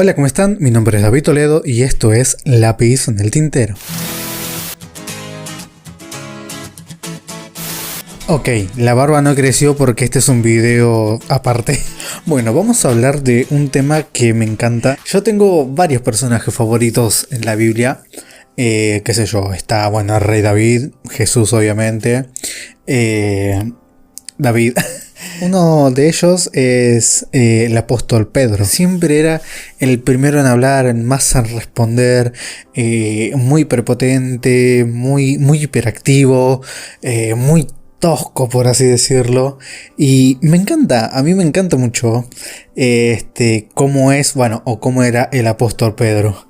Hola, ¿cómo están? Mi nombre es David Toledo y esto es Lápiz en el Tintero. Ok, la barba no creció porque este es un video aparte. Bueno, vamos a hablar de un tema que me encanta. Yo tengo varios personajes favoritos en la Biblia. Qué sé yo, está, bueno, el rey David, Jesús obviamente, David. Uno de ellos es el apóstol Pedro. Siempre era el primero en hablar, el más en responder, muy prepotente, muy hiperactivo, muy tosco, por así decirlo. Y me encanta, a mí me encanta mucho cómo es, bueno, o cómo era el apóstol Pedro.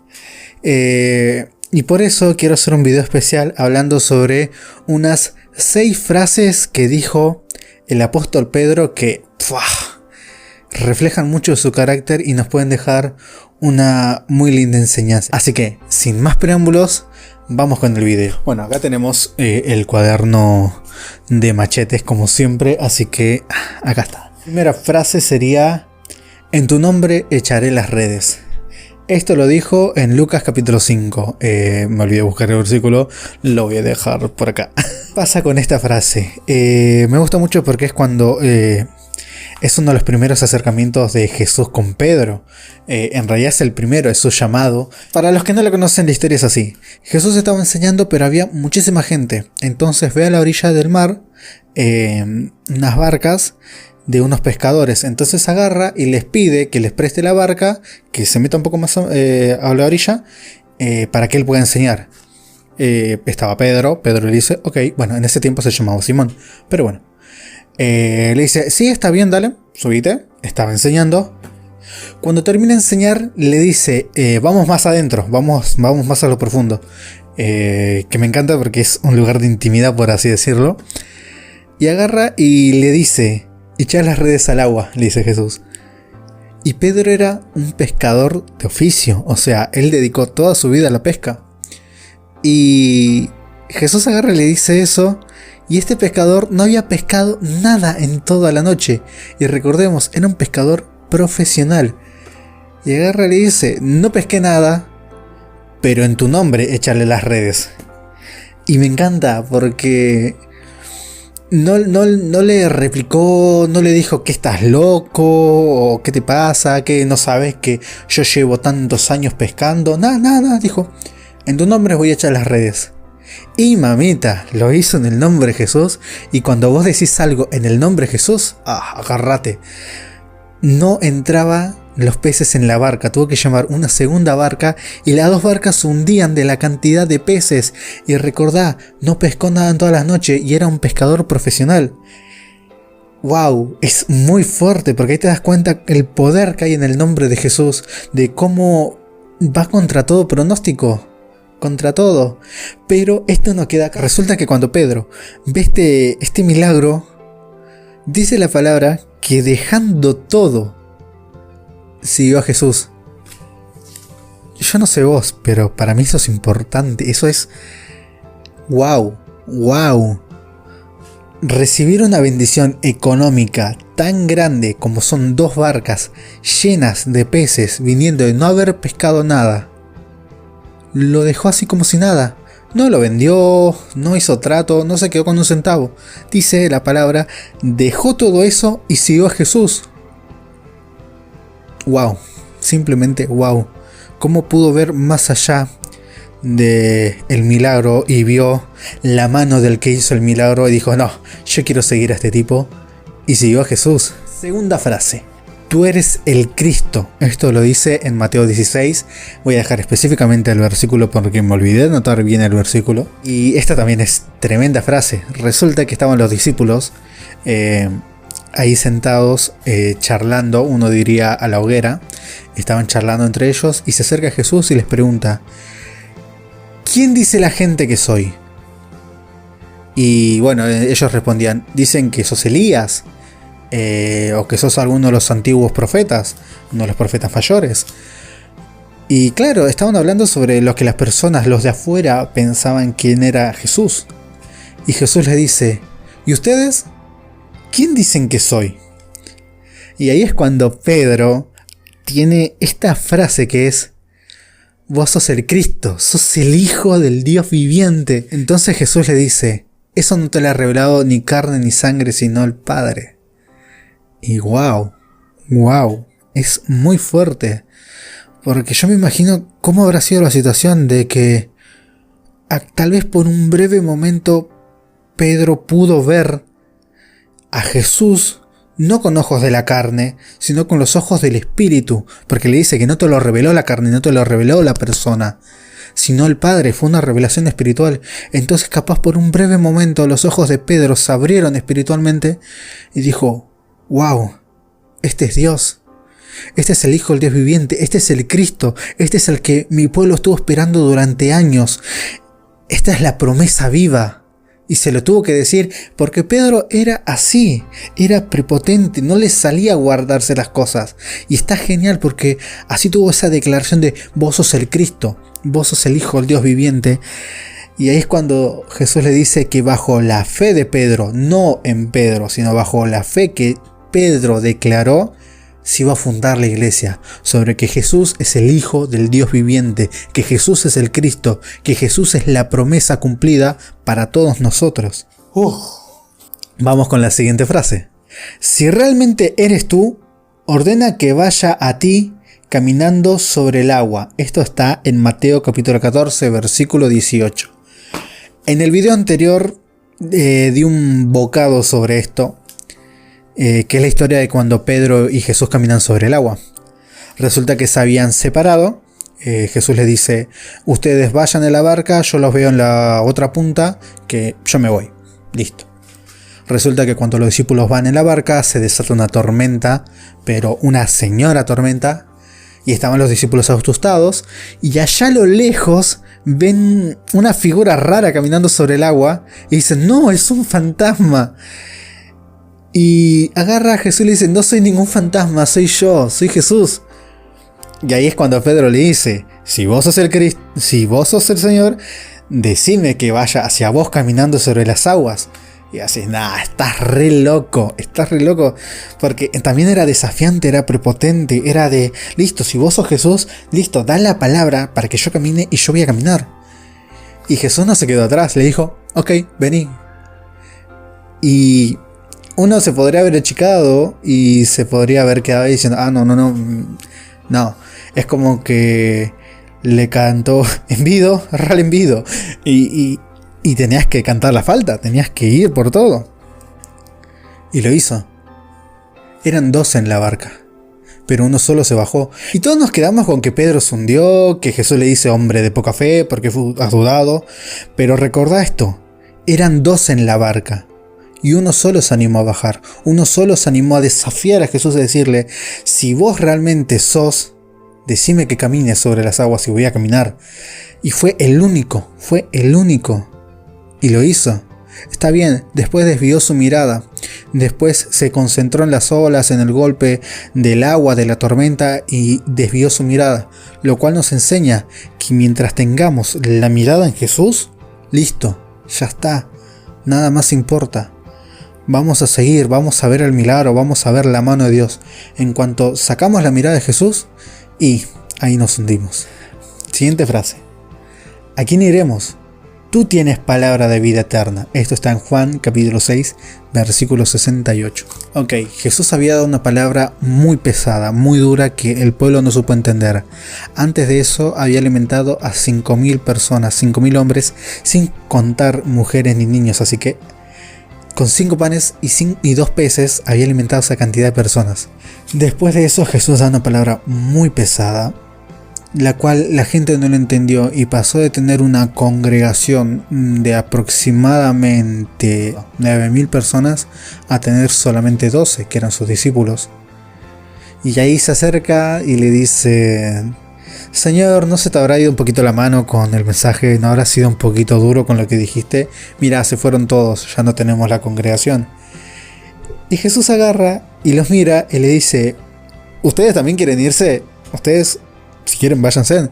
Y por eso quiero hacer un video especial hablando sobre unas 6 frases que dijo el apóstol Pedro que reflejan mucho su carácter y nos pueden dejar una muy linda enseñanza. Así que, sin más preámbulos, vamos con el video. Bueno, acá tenemos el cuaderno de machetes como siempre, así que acá está. La primera frase sería: en tu nombre echaré las redes. Esto lo dijo en Lucas capítulo 5. Me olvidé buscar el versículo, lo voy a dejar por acá. Pasa con esta frase. Me gusta mucho porque es cuando es uno de los primeros acercamientos de Jesús con Pedro. En realidad es el primero, es su llamado. Para los que no lo conocen, la historia es así. Jesús estaba enseñando, pero había muchísima gente. Entonces ve a la orilla del mar unas barcas de unos pescadores. Entonces agarra y les pide que les preste la barca, que se meta un poco más a la orilla, para que él pueda enseñar. Estaba Pedro le dice, ok, bueno, en ese tiempo se llamaba Simón, pero bueno. Le dice, sí, está bien, dale, subite. Estaba enseñando. Cuando termina de enseñar, le dice, vamos más adentro, vamos más a lo profundo. Que me encanta porque es un lugar de intimidad, por así decirlo. Y agarra y le dice, echá las redes al agua, le dice Jesús. Y Pedro era un pescador de oficio, o sea, él dedicó toda su vida a la pesca. Y Jesús agarra y le dice eso, y este pescador no había pescado nada en toda la noche. Y recordemos, era un pescador profesional. Y agarra y le dice, no pesqué nada, pero en tu nombre échale las redes. Y me encanta porque no le replicó, no le dijo que estás loco, o qué te pasa, que no sabes que yo llevo tantos años pescando. Nada, dijo, en tu nombre voy a echar las redes. Y mamita, lo hizo en el nombre de Jesús. Y cuando vos decís algo en el nombre de Jesús, agárrate. No entraba los peces en la barca, tuvo que llamar una segunda barca y las 2 barcas se hundían de la cantidad de peces. Y recordá, no pescó nada en todas las noches y era un pescador profesional. Wow, es muy fuerte porque ahí te das cuenta el poder que hay en el nombre de Jesús, de cómo va contra todo pronóstico, contra todo. Pero esto no queda acá. Resulta que cuando Pedro ve este milagro, dice la palabra que dejando todo, siguió a Jesús. Yo no sé vos, pero para mí eso es importante. Eso es wow. Recibir una bendición económica tan grande como son 2 barcas llenas de peces viniendo de no haber pescado nada. Lo dejó así como si nada. No lo vendió, no hizo trato, no se quedó con un centavo. Dice la palabra, dejó todo eso y siguió a Jesús. Wow, simplemente wow. ¿Cómo pudo ver más allá del milagro y vio la mano del que hizo el milagro y dijo, no, yo quiero seguir a este tipo, y siguió a Jesús? Segunda frase: tú eres el Cristo. Esto lo dice en Mateo 16. Voy a dejar específicamente el versículo porque me olvidé de anotar bien el versículo. Y esta también es tremenda frase. Resulta que estaban los discípulos ahí sentados charlando, uno diría a la hoguera. Estaban charlando entre ellos y se acerca a Jesús y les pregunta, ¿quién dice la gente que soy? Y bueno, ellos respondían, dicen que sos Elías. O que sos alguno de los antiguos profetas, uno de los profetas mayores. Y claro, estaban hablando sobre lo que las personas, los de afuera, pensaban quién era Jesús. Y Jesús les dice, ¿y ustedes? ¿Quién dicen que soy? Y ahí es cuando Pedro tiene esta frase que es: vos sos el Cristo, sos el Hijo del Dios viviente. Entonces Jesús le dice: eso no te lo ha revelado ni carne ni sangre, sino el Padre. Y wow, es muy fuerte. Porque yo me imagino cómo habrá sido la situación de que tal vez por un breve momento Pedro pudo ver a Jesús no con ojos de la carne, sino con los ojos del Espíritu, porque le dice que no te lo reveló la carne, no te lo reveló la persona, sino el Padre. Fue una revelación espiritual. Entonces capaz por un breve momento los ojos de Pedro se abrieron espiritualmente y dijo: wow, este es Dios, este es el Hijo del Dios viviente, este es el Cristo, este es el que mi pueblo estuvo esperando durante años, esta es la promesa viva. Y se lo tuvo que decir porque Pedro era así, era prepotente, no le salía a guardarse las cosas. Y está genial porque así tuvo esa declaración de: vos sos el Cristo, vos sos el Hijo del Dios viviente. Y ahí es cuando Jesús le dice que bajo la fe de Pedro, no en Pedro, sino bajo la fe que Pedro declaró, se iba a fundar la iglesia, sobre que Jesús es el Hijo del Dios viviente, que Jesús es el Cristo, que Jesús es la promesa cumplida para todos nosotros. Vamos con la siguiente frase: si realmente eres tú, ordena que vaya a ti caminando sobre el agua. Esto está en Mateo capítulo 14, versículo 18. En el video anterior di un bocado sobre esto, que es la historia de cuando Pedro y Jesús caminan sobre el agua. Resulta que se habían separado. Jesús les dice: ustedes vayan en la barca, yo los veo en la otra punta, que yo me voy. Listo. Resulta que cuando los discípulos van en la barca se desata una tormenta, pero una señora tormenta, y estaban los discípulos asustados, y allá a lo lejos ven una figura rara caminando sobre el agua y dicen: no, es un fantasma. Y agarra a Jesús y le dice: no soy ningún fantasma, soy yo, soy Jesús. Y ahí es cuando Pedro le dice: si vos sos el Cristo, si vos sos el Señor, decime que vaya hacia vos caminando sobre las aguas. Y así: nah, estás re loco, porque también era desafiante, era prepotente, era de: listo, si vos sos Jesús, listo, da la palabra para que yo camine y yo voy a caminar. Y Jesús no se quedó atrás, le dijo: ok, vení. Y uno se podría haber achicado y se podría haber quedado ahí diciendo: ah, no, es como que le cantó envido, ral envido, y tenías que cantar la falta, tenías que ir por todo. Y lo hizo. Eran 2 en la barca, pero uno solo se bajó. Y todos nos quedamos con que Pedro se hundió, que Jesús le dice: hombre de poca fe, porque has dudado. Pero recordá esto: eran 2 en la barca, y uno solo se animó a bajar. Uno solo se animó a desafiar a Jesús, a decirle: si vos realmente sos, decime que camine sobre las aguas y voy a caminar. Y fue el único. Y lo hizo. Está bien, después desvió su mirada. Después se concentró en las olas, en el golpe del agua, de la tormenta, y desvió su mirada. Lo cual nos enseña que mientras tengamos la mirada en Jesús, listo, ya está. Nada más importa. Vamos a seguir, vamos a ver el milagro, vamos a ver la mano de Dios. En cuanto sacamos la mirada de Jesús, y ahí nos hundimos. Siguiente frase: ¿a quién iremos? Tú tienes palabra de vida eterna. Esto está en Juan capítulo 6, versículo 68. Ok, Jesús había dado una palabra muy pesada, muy dura, que el pueblo no supo entender. Antes de eso había alimentado a 5.000 personas, 5.000 hombres, sin contar mujeres ni niños. Así que con 5 panes y 2 peces había alimentado a esa cantidad de personas. Después de eso Jesús da una palabra muy pesada, la cual la gente no lo entendió, y pasó de tener una congregación de aproximadamente 9.000 personas a tener solamente 12, que eran sus discípulos. Y ahí se acerca y le dice: Señor, ¿no se te habrá ido un poquito la mano con el mensaje? ¿No habrá sido un poquito duro con lo que dijiste? Mira, se fueron todos, ya no tenemos la congregación. Y Jesús agarra y los mira y le dice: ¿ustedes también quieren irse? Ustedes, si quieren, váyanse.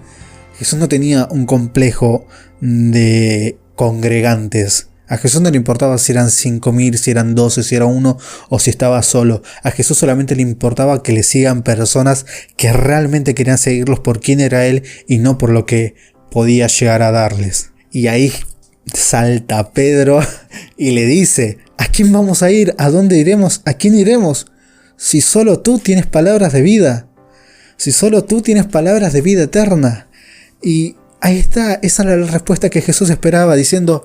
Jesús no tenía un complejo de congregantes. A Jesús no le importaba si eran 5.000, si eran 12, si era uno o si estaba solo. A Jesús solamente le importaba que le sigan personas que realmente querían seguirlos por quién era Él y no por lo que podía llegar a darles. Y ahí salta Pedro y le dice: ¿a quién vamos a ir? ¿A dónde iremos? ¿A quién iremos? Si solo tú tienes palabras de vida. Si solo tú tienes palabras de vida eterna. Y ahí está, esa era la respuesta que Jesús esperaba, diciendo: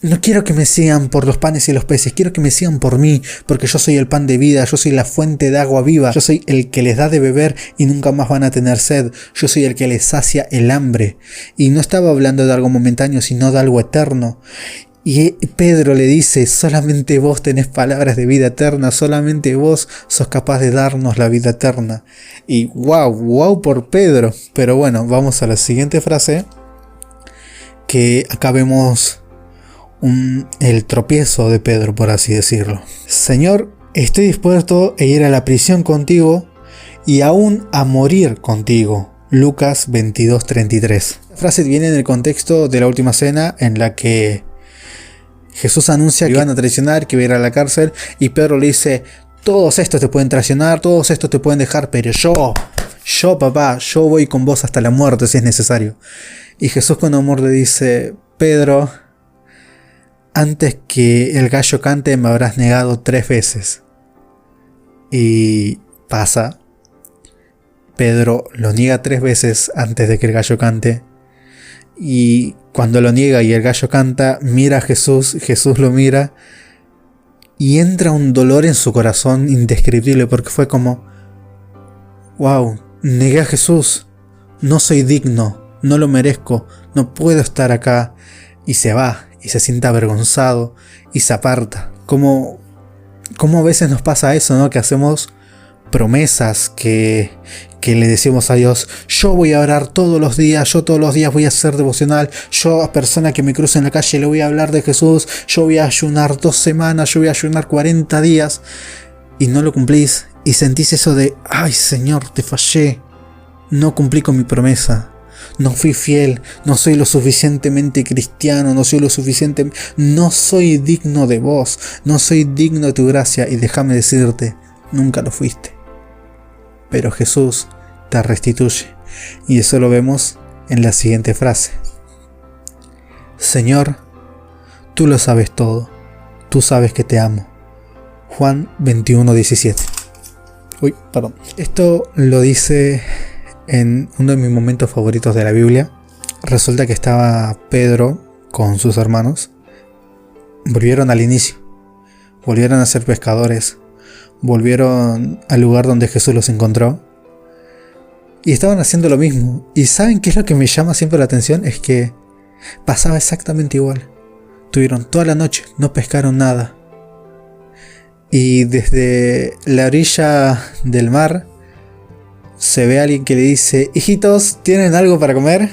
no quiero que me sigan por los panes y los peces, quiero que me sigan por mí, porque yo soy el pan de vida, yo soy la fuente de agua viva, yo soy el que les da de beber y nunca más van a tener sed, yo soy el que les sacia el hambre. Y no estaba hablando de algo momentáneo, sino de algo eterno. Y Pedro le dice: solamente vos tenés palabras de vida eterna, solamente vos sos capaz de darnos la vida eterna. Y wow por Pedro. Pero bueno, vamos a la siguiente frase, que acá vemos el tropiezo de Pedro, por así decirlo. Señor, estoy dispuesto a ir a la prisión contigo y aún a morir contigo. Lucas 22:33. La frase viene en el contexto de la última cena, en la que Jesús anuncia que iban a traicionar, que iba a ir a la cárcel, y Pedro le dice: todos estos te pueden traicionar, todos estos te pueden dejar, pero yo papá, yo voy con vos hasta la muerte si es necesario. Y Jesús con amor le dice: Pedro, antes que el gallo cante me habrás negado 3 veces. Y pasa. Pedro lo niega 3 veces antes de que el gallo cante. Y cuando lo niega y el gallo canta, mira a Jesús, Jesús lo mira. Y entra un dolor en su corazón indescriptible, porque fue como: wow, negué a Jesús. No soy digno, no lo merezco, no puedo estar acá. Y se va. Y se siente avergonzado y se aparta. Como a veces nos pasa eso, ¿no? Que hacemos promesas, que le decimos a Dios: yo voy a orar todos los días, yo todos los días voy a ser devocional, yo a persona que me cruce en la calle le voy a hablar de Jesús, yo voy a ayunar 2 semanas, yo voy a ayunar 40 días. Y no lo cumplís y sentís eso de: ay Señor, te fallé, no cumplí con mi promesa. No fui fiel, no soy lo suficientemente cristiano, no soy digno de vos, no soy digno de tu gracia. Y déjame decirte, nunca lo fuiste. Pero Jesús te restituye. Y eso lo vemos en la siguiente frase: Señor, tú lo sabes todo, tú sabes que te amo. Juan 21:17. Esto lo dice en uno de mis momentos favoritos de la Biblia. Resulta que estaba Pedro con sus hermanos. Volvieron al inicio. Volvieron a ser pescadores. Volvieron al lugar donde Jesús los encontró. Y estaban haciendo lo mismo. ¿Y saben qué es lo que me llama siempre la atención? Es que pasaba exactamente igual. Tuvieron toda la noche, no pescaron nada. Y desde la orilla del mar se ve a alguien que le dice: hijitos, ¿tienen algo para comer?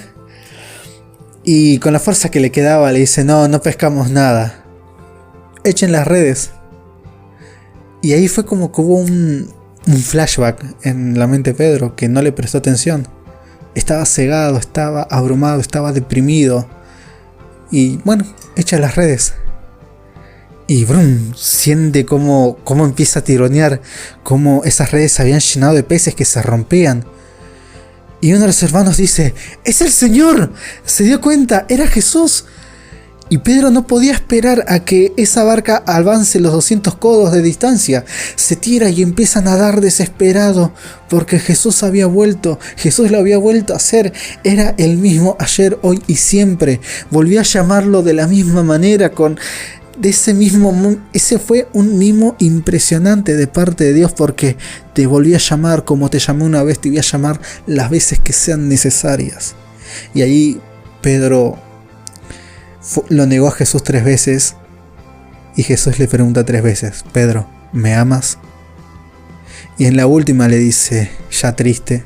Y con la fuerza que le quedaba le dice: no pescamos nada, echen las redes. Y ahí fue como que hubo un flashback en la mente de Pedro, que no le prestó atención. Estaba cegado, estaba abrumado, estaba deprimido. Y bueno, echa las redes. Y brum, siente cómo empieza a tironear, cómo esas redes se habían llenado de peces que se rompían. Y uno de los hermanos dice: ¡es el Señor! Se dio cuenta, era Jesús. Y Pedro no podía esperar a que esa barca avance los 200 codos de distancia. Se tira y empieza a nadar desesperado, porque Jesús había vuelto. Jesús lo había vuelto a hacer. Era el mismo ayer, hoy y siempre. Volvió a llamarlo de la misma manera, ese fue un mimo impresionante de parte de Dios, porque te volví a llamar como te llamé una vez, te voy a llamar las veces que sean necesarias. Y ahí Pedro lo negó a Jesús 3 veces, y Jesús le pregunta 3 veces: Pedro, ¿me amas? Y en la última le dice, ya triste: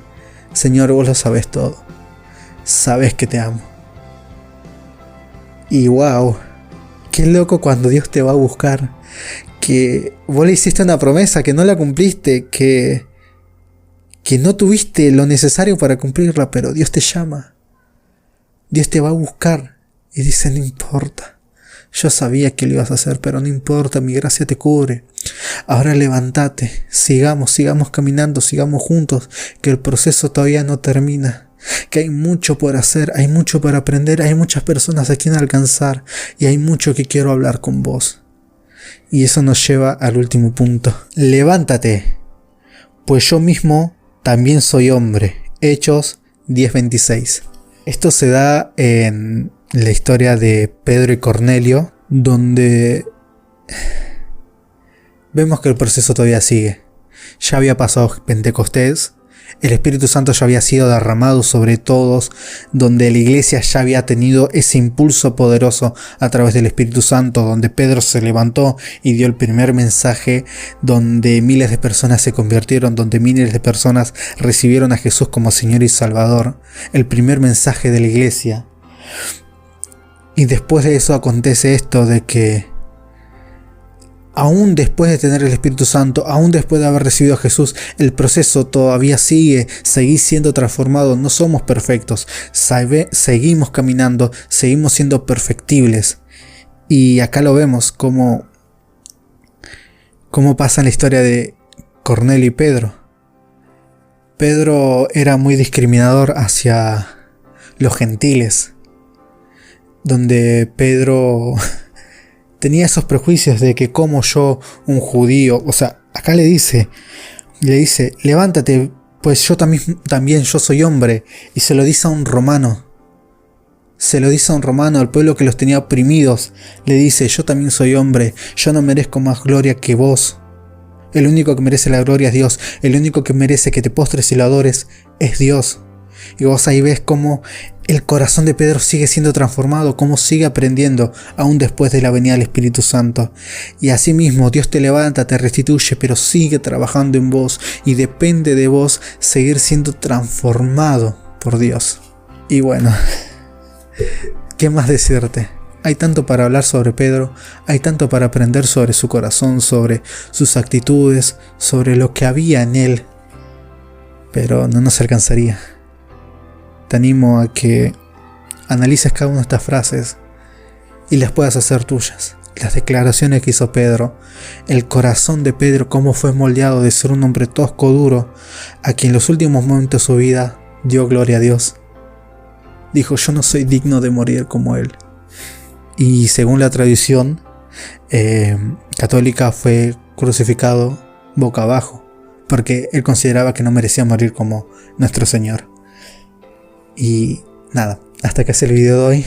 Señor, vos lo sabés todo, sabés que te amo. Y wow, qué loco cuando Dios te va a buscar, que vos le hiciste una promesa, que no la cumpliste, que no tuviste lo necesario para cumplirla, pero Dios te llama. Dios te va a buscar y dice: no importa, Yo sabía que lo ibas a hacer, pero no importa, mi gracia te cubre. Ahora levántate, sigamos caminando, sigamos juntos, que el proceso todavía no termina. Que hay mucho por hacer, hay mucho por aprender, hay muchas personas a quien alcanzar y hay mucho que quiero hablar con vos. Y eso nos lleva al último punto. Levántate, pues yo mismo también soy hombre. Hechos 10:26. Esto se da en la historia de Pedro y Cornelio, donde vemos que el proceso todavía sigue. Ya había pasado Pentecostés, el Espíritu Santo ya había sido derramado sobre todos, donde la iglesia ya había tenido ese impulso poderoso a través del Espíritu Santo, donde Pedro se levantó y dio el primer mensaje, donde miles de personas se convirtieron, donde miles de personas recibieron a Jesús como Señor y Salvador, el primer mensaje de la iglesia. Y después de eso acontece esto de que aún después de tener el Espíritu Santo, aún después de haber recibido a Jesús, el proceso todavía sigue, seguís siendo transformados, no somos perfectos, seguimos caminando, seguimos siendo perfectibles. Y acá lo vemos cómo pasa en la historia de Cornelio y Pedro. Pedro era muy discriminador hacia los gentiles, donde Pedro tenía esos prejuicios de que como yo, un judío, o sea, acá le dice, levántate, pues yo también yo soy hombre, y se lo dice a un romano. Al pueblo que los tenía oprimidos, le dice, yo también soy hombre, yo no merezco más gloria que vos. El único que merece la gloria es Dios, el único que merece que te postres y lo adores es Dios. Y vos ahí ves cómo el corazón de Pedro sigue siendo transformado, cómo sigue aprendiendo aún después de la venida del Espíritu Santo. Y así mismo Dios te levanta, te restituye, pero sigue trabajando en vos y depende de vos seguir siendo transformado por Dios. Y bueno, ¿qué más decirte? Hay tanto para hablar sobre Pedro, hay tanto para aprender sobre su corazón, sobre sus actitudes, sobre lo que había en él, pero no nos alcanzaría. Te animo a que analices cada una de estas frases y las puedas hacer tuyas. Las declaraciones que hizo Pedro, el corazón de Pedro, cómo fue moldeado de ser un hombre tosco, duro, a quien en los últimos momentos de su vida dio gloria a Dios. Dijo, yo no soy digno de morir como él. Y según la tradición católica, fue crucificado boca abajo, porque él consideraba que no merecía morir como nuestro Señor. Y nada, hasta que hace el video de hoy.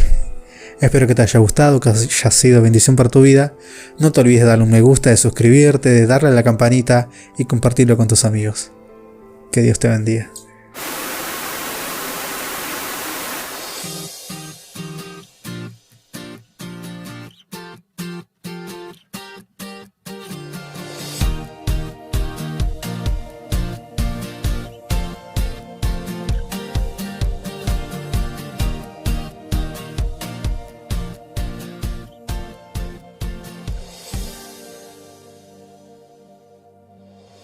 Espero que te haya gustado, que haya sido bendición para tu vida. No te olvides de darle un me gusta, de suscribirte, de darle a la campanita y compartirlo con tus amigos. Que Dios te bendiga.